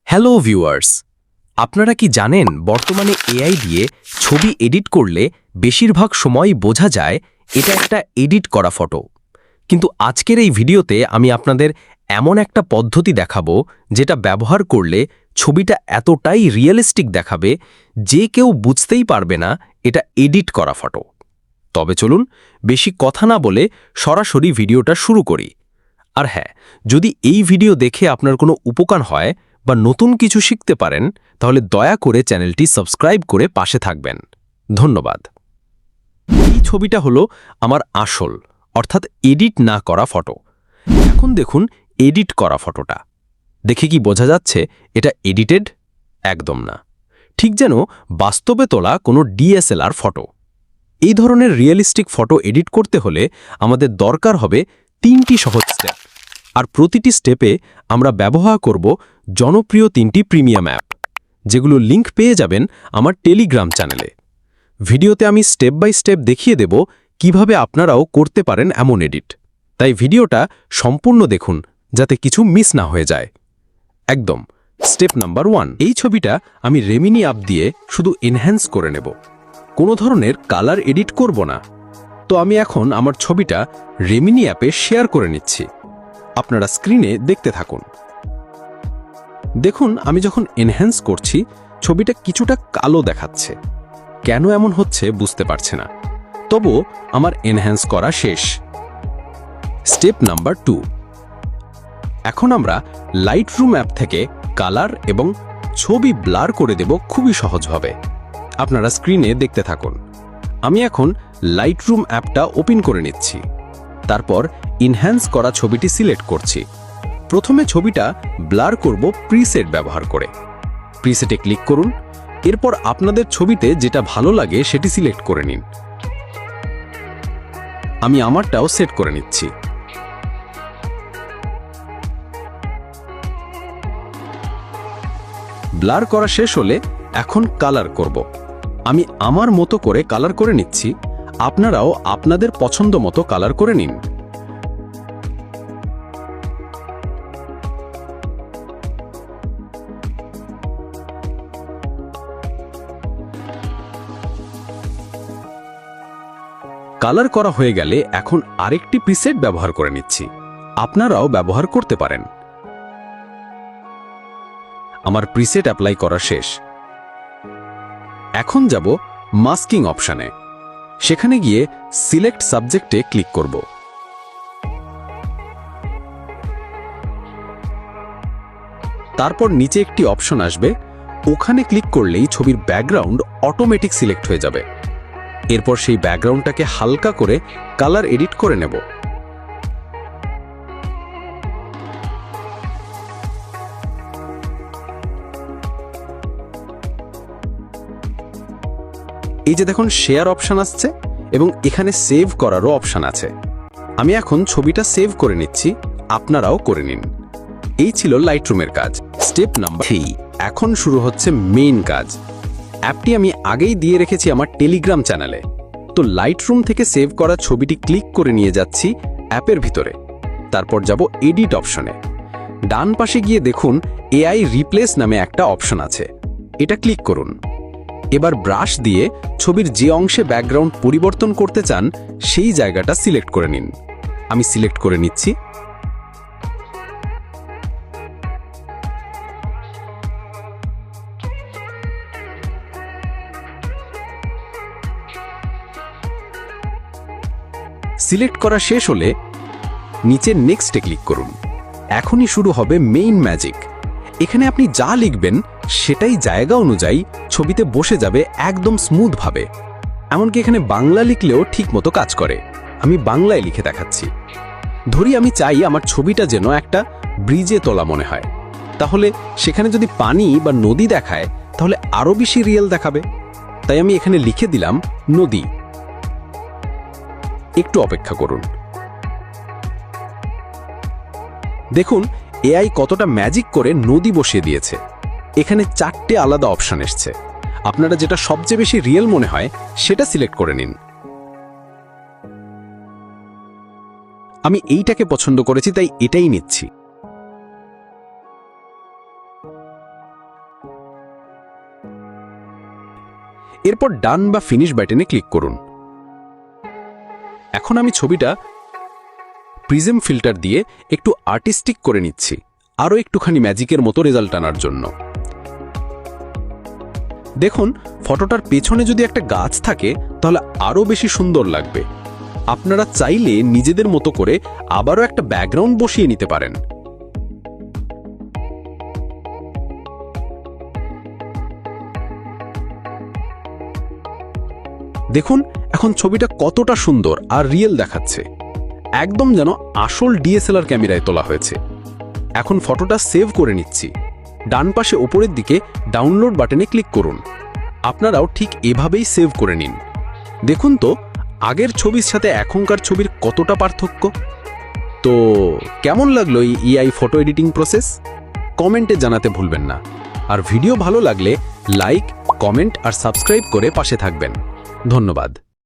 Hello viewers, আপনারা কি জানেন বর্তমানে এআই দিয়ে ছবি এডিট করলে বেশিরভাগ সময়ই বোঝা যায় এটা একটা এডিট করা ফটো। কিন্তু আজকের এই ভিডিওতে আমি আপনাদের এমন একটা পদ্ধতি দেখাবো যেটা ব্যবহার করলে ছবিটা এতটাই রিয়েলিস্টিক দেখাবে যে কেউ বুঝতেই পারবে না এটা এডিট করা ফটো। তবে চলুন বেশি কথা না বলে সরাসরি ভিডিওটা শুরু করি। আর হ্যাঁ, যদি এই ভিডিও দেখে আপনার কোনো উপকার হয় বা নতুন কিছু শিখতে পারেন তাহলে দয়া করে চ্যানেলটি সাবস্ক্রাইব করে পাশে থাকবেন। ধন্যবাদ। এই ছবিটা হলো আমার আসল অর্থাৎ এডিট না করা ফটো। এখন দেখুন এডিট করা ফটোটা। দেখে কি বোঝা যাচ্ছে এটা এডিটেড? একদম না, ঠিক যেন বাস্তবে তোলা কোনো ডিএসএলআর ফটো। এই ধরনের রিয়েলিস্টিক ফটো এডিট করতে হলে আমাদের দরকার হবে 3টি সহজ স্টেপ। আর প্রতিটি স্টেপে আমরা ব্যবহার করব জনপ্রিয় 3টি প্রিমিয়াম অ্যাপ, যেগুলো লিংক পেয়ে যাবেন আমার টেলিগ্রাম চ্যানেলে। ভিডিওতে আমি স্টেপ বাই স্টেপ দেখিয়ে দেব কিভাবে আপনারাও করতে পারেন এমন এডিট। তাই ভিডিওটা সম্পূর্ণ দেখুন যাতে কিছু মিস না হয়ে যায়। একদম স্টেপ নাম্বার 1, এই ছবিটা আমি রেমিনি অ্যাপ দিয়ে শুধু এনহ্যান্স করে নেব, কোনো ধরনের কালার এডিট করব না। তো আমি এখন আমার ছবিটা রেমিনি অ্যাপে শেয়ার করে নিচ্ছি। আপনারা স্ক্রিনে দেখতে থাকুন। দেখুন আমি যখন এনহ্যান্স করছি ছবিটা কিছুটা কালো দেখাচ্ছে। কেন এমন হচ্ছে বুঝতে পারছে না, তবুও আমার এনহ্যান্স করা শেষ। স্টেপ নাম্বার 2, এখন আমরা লাইটরুম অ্যাপ থেকে কালার এবং ছবি ব্লার করে দেব খুবই সহজভাবে। আপনারা স্ক্রিনে দেখতে থাকুন। আমি এখন লাইটরুম অ্যাপটা ওপেন করে নিচ্ছি। তারপর এনহ্যান্স করা ছবিটি সিলেক্ট করছি। প্রথমে ছবিটা ব্লার করব প্রিসেট ব্যবহার করে। প্রিসেটে ক্লিক করুন। এরপর আপনাদের ছবিতে যেটা ভালো লাগে সেটি সিলেক্ট করে নিন। আমি আমারটাও সেট করে নিচ্ছি। ব্লার করা শেষ হলে এখন কালার করব। আমি আমার মতো করে কালার করে নিচ্ছি। আপনারাও আপনাদের পছন্দ মতো কালার করে নিন। কালার করা হয়ে গেলে এখন আরেকটি প্রিসেট ব্যবহার করে নিচ্ছি। আপনারাও ব্যবহার করতে পারেন। আমার প্রিসেট অ্যাপ্লাই করা শেষ। এখন যাব মাস্কিং অপশনে। সেখানে গিয়ে সিলেক্ট সাবজেক্টে ক্লিক করব। তারপর নিচে একটি অপশন আসবে, ওখানে ক্লিক করলেই ছবির ব্যাকগ্রাউন্ড অটোমেটিক সিলেক্ট হয়ে যাবে। এরপর সেই ব্যাকগ্রাউন্ডটাকে হালকা করে কালার এডিট করে নেব। এই যে দেখুন শেয়ার অপশন আসছে এবং এখানে সেভ করারও অপশন আছে। আমি এখন ছবিটা সেভ করে নিচ্ছি, আপনারাও করে নিন। এই ছিল লাইটরুমের কাজ। স্টেপ নাম্বার 3, এখন শুরু হচ্ছে মেইন কাজ। অ্যাপটি আমি আগেই দিয়ে রেখেছি আমার টেলিগ্রাম চ্যানেলে। তো লাইটরুম থেকে সেভ করা ছবিটি ক্লিক করে নিয়ে যাচ্ছি অ্যাপের ভিতরে। তারপর যাব এডিট অপশনে। ডান পাশে গিয়ে দেখুন এআই রিপ্লেস নামে একটা অপশন আছে, এটা ক্লিক করুন। এবার ব্রাশ দিয়ে ছবির যে অংশে ব্যাকগ্রাউন্ড পরিবর্তন করতে চান সেই জায়গাটা সিলেক্ট করে নিন। আমি সিলেক্ট করে নিচ্ছি। সিলেক্ট করা শেষ হলে নিচে নেক্সটে ক্লিক করুন। এখনই শুরু হবে মেইন ম্যাজিক। এখানে আপনি যা লিখবেন সেটাই জায়গা অনুযায়ী ছবিতে বসে যাবে একদম স্মুথভাবে। এমনকি এখানে বাংলা লিখলেও ঠিকমতো কাজ করে। আমি বাংলায় লিখে দেখাচ্ছি। ধরি আমি চাই আমার ছবিটা যেন একটা ব্রিজে তোলা মনে হয়, তাহলে সেখানে যদি পানি বা নদী দেখায় তাহলে আরো বেশি রিয়েল দেখাবে। তাই আমি এখানে লিখে দিলাম নদী। একটু অপেক্ষা করুন। দেখুন এআই কতটা ম্যাজিক করে নদী বসিয়ে দিয়েছে। এখানে 4টে আলাদা অপশন এসছে। আপনারা যেটা সবচেয়ে বেশি রিয়েল মনে হয় সেটা সিলেক্ট করে নিন। আমি এইটাকে পছন্দ করেছি তাই এটাই নিচ্ছি। এরপর ডান বা ফিনিশ বাটনে ক্লিক করুন। এখন আমি ছবিটা প্রিজম ফিল্টার দিয়ে একটু আর্টিস্টিক করে নিচ্ছি, আরও একটুখানি ম্যাজিকের মতো রেজাল্ট আনার জন্য। দেখুন, ফটোটার পেছনে যদি একটা গাছ থাকে তাহলে আরও বেশি সুন্দর লাগবে। আপনারা চাইলে নিজেদের মতো করে আবারও একটা ব্যাকগ্রাউন্ড বসিয়ে নিতে পারেন। দেখুন এখন ছবিটা কতটা সুন্দর আর রিয়েল দেখাচ্ছে, একদম যেন আসল ডিএসএলআর ক্যামেরায় তোলা হয়েছে। এখন ফটোটা সেভ করে নিচ্ছি। ডান পাশে ওপরের দিকে ডাউনলোড বাটনে ক্লিক করুন। আপনারাও ঠিক এভাবেই সেভ করে নিন। দেখুন তো আগের ছবির সাথে এখনকার ছবির কতটা পার্থক্য। তো কেমন লাগলো এই এআই ফটো এডিটিং প্রসেস? কমেন্টে জানাতে ভুলবেন না। আর ভিডিও ভালো লাগলে লাইক, কমেন্ট আর সাবস্ক্রাইব করে পাশে থাকবেন। ধন্যবাদ।